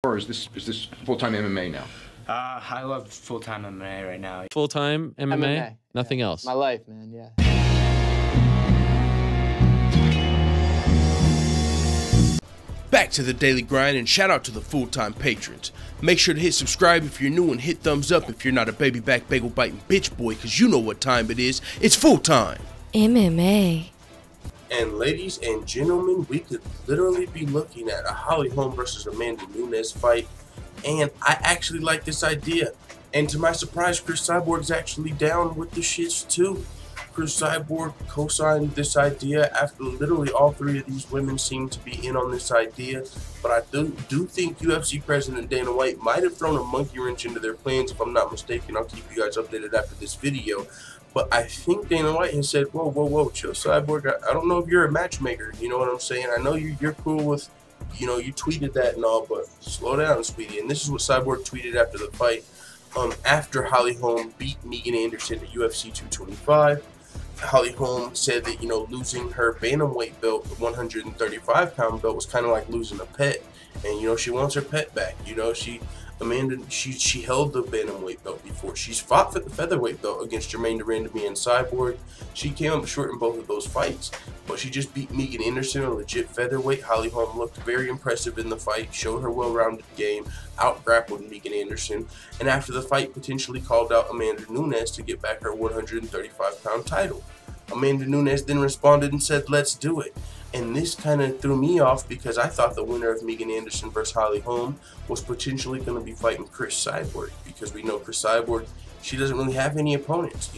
Or is this full-time MMA now? I love full-time MMA right now. Full-time MMA? MMA. Nothing Yeah. else? My life, man, yeah. Back to the daily grind, and shout out to the full-time patrons. Make sure to hit subscribe if you're new and hit thumbs up if you're not a baby back bagel biting bitch boy, cause you know what time it is. It's full time. MMA. And ladies and gentlemen, we could literally be looking at a Holly Holm versus Amanda Nunes fight, and I actually like this idea. And to my surprise, Chris Cyborg's actually down with the shits too. Chris Cyborg co-signed this idea after literally all three of these women seem to be in on this idea. But I do think UFC President Dana White might have thrown a monkey wrench into their plans, if I'm not mistaken. I'll keep you guys updated after this video. But I think Dana White has said, whoa, chill, Cyborg. I don't know if you're a matchmaker. You know what I'm saying? I know you're cool with, you tweeted that and all, but slow down, sweetie. And this is what Cyborg tweeted after the fight. After Holly Holm beat Megan Anderson at UFC 225. Holly Holm said that, losing her bantamweight belt, the 135-pound belt, was kind of like losing a pet. And, she wants her pet back. Amanda held the bantamweight belt before. She's fought for the featherweight belt against Jermaine Durandamy and Cyborg. She came up short in both of those fights, but she just beat Megan Anderson, a legit featherweight. Holly Holm looked very impressive in the fight, showed her well-rounded game, out-grappled Megan Anderson, and after the fight potentially called out Amanda Nunes to get back her 135-pound title. Amanda Nunes then responded and said, "Let's do it." And this kind of threw me off because I thought the winner of Megan Anderson versus Holly Holm was potentially going to be fighting Chris Cyborg, because we know Chris Cyborg, she doesn't really have any opponents.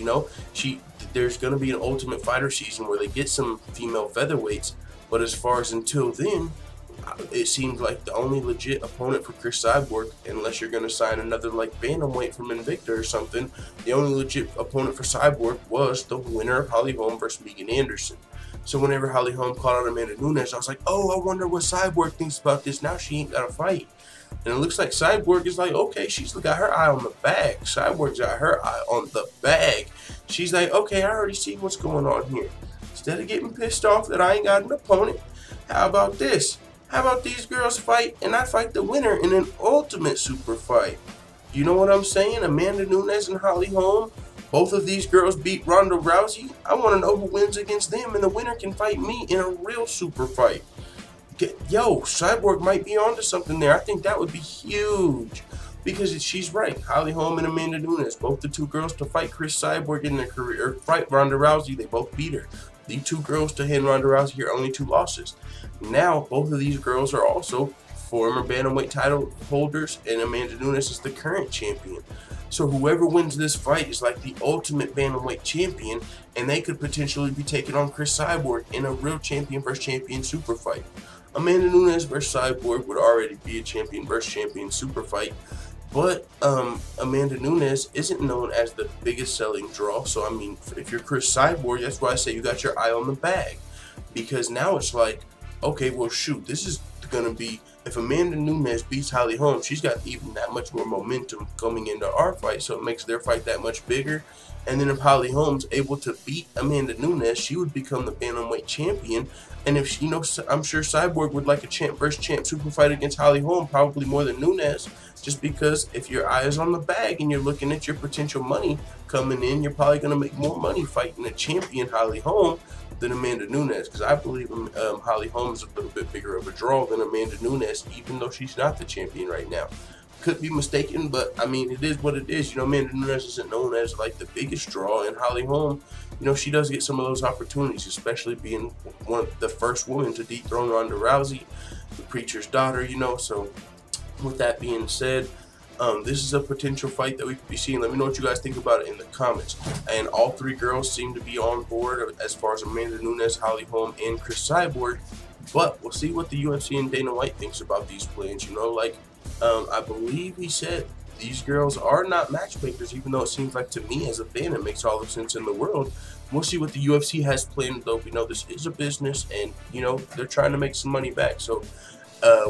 There's going to be an Ultimate Fighter season where they get some female featherweights, but as far as until then, it seems like the only legit opponent for Chris Cyborg, unless you're going to sign another like bantamweight from Invicta or something, the only legit opponent for Cyborg was the winner of Holly Holm versus Megan Anderson. So whenever Holly Holm called out Amanda Nunes, I was like, oh, I wonder what Cyborg thinks about this. Now she ain't got to fight. And it looks like Cyborg is like, okay, she's got her eye on the bag. Cyborg's got her eye on the bag. She's like, okay, I already see what's going on here. Instead of getting pissed off that I ain't got an opponent, how about this? How about these girls fight and I fight the winner in an ultimate super fight? You know what I'm saying? Amanda Nunes and Holly Holm. Both of these girls beat Ronda Rousey. I want to know who wins against them, and the winner can fight me in a real super fight. Yo, Cyborg might be onto something there. I think that would be huge, because she's right. Holly Holm and Amanda Nunes, both the two girls to fight Chris Cyborg in their career, or fight Ronda Rousey. They both beat her. The two girls to hand Ronda Rousey are only 2 losses. Now, both of these girls are also former bantamweight title holders, and Amanda Nunes is the current champion. So whoever wins this fight is like the ultimate bantamweight champion, and they could potentially be taking on Chris Cyborg in a real champion versus champion super fight. Amanda Nunes versus Cyborg would already be a champion versus champion super fight, but Amanda Nunes isn't known as the biggest selling draw. So I mean, if you're Chris Cyborg, that's why I say you got your eye on the bag, because now it's like, okay, well shoot, this is gonna be, if Amanda Nunes beats Holly Holm, she's got even that much more momentum coming into our fight, so it makes their fight that much bigger. And then if Holly Holm's able to beat Amanda Nunes, she would become the bantamweight champion. And if I'm sure Cyborg would like a champ versus champ super fight against Holly Holm, probably more than Nunes, just because if your eye is on the bag and you're looking at your potential money coming in, you're probably gonna make more money fighting a champion Holly Holm than Amanda Nunes, because I believe Holly Holm is a little bit bigger of a draw than Amanda Nunes, even though she's not the champion right now. Could be mistaken, but I mean, it is what it is. Amanda Nunes isn't known as like the biggest draw, and Holly Holm, she does get some of those opportunities, especially being one of the first woman to dethrone Ronda Rousey, the preacher's daughter. So with that being said, this is a potential fight that we could be seeing. Let me know what you guys think about it in the comments. And all 3 girls seem to be on board as far as Amanda Nunes, Holly Holm, and Chris Cyborg. But we'll see what the UFC and Dana White thinks about these plans. I believe he said these girls are not matchmakers, even though it seems like to me as a fan it makes all the sense in the world. We'll see what the UFC has planned, though. We know this is a business, and they're trying to make some money back. So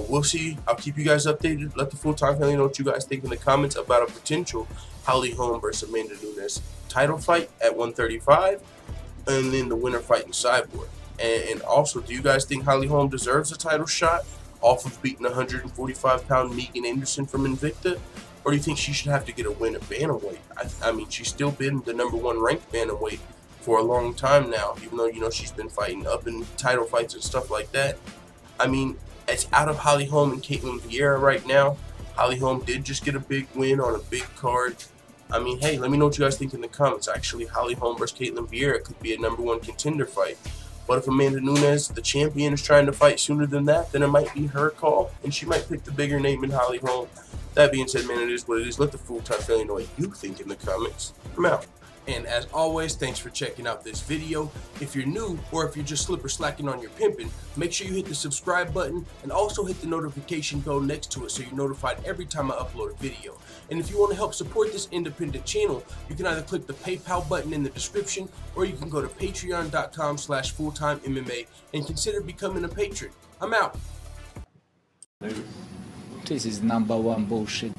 we'll see. I'll keep you guys updated. Let the full-time family know what you guys think in the comments about a potential Holly Holm versus Amanda Nunes title fight at 135, and then the winner fighting Cyborg. And also, do you guys think Holly Holm deserves a title shot, off of beating 145-pound Megan Anderson from Invicta? Or do you think she should have to get a win at bantamweight? I mean, she's still been the #1 ranked bantamweight for a long time now, even though, you know, she's been fighting up in title fights and stuff like that. I mean, it's out of Holly Holm and Caitlin Vieira right now. Holly Holm did just get a big win on a big card. I mean, hey, let me know what you guys think in the comments. Actually, Holly Holm versus Caitlin Vieira could be a #1 contender fight. But if Amanda Nunes, the champion, is trying to fight sooner than that, then it might be her call, and she might pick the bigger name in Holly Holm. That being said, man, it is what it is. Let the full-time family know what you think in the comments. I'm out. And as always, thanks for checking out this video. If you're new, or if you're just slip or slacking on your pimping, make sure you hit the subscribe button and also hit the notification bell next to it so you're notified every time I upload a video. And if you want to help support this independent channel, you can either click the PayPal button in the description, or you can go to patreon.com/fulltimemma and consider becoming a patron. I'm out. This is #1 bullshit.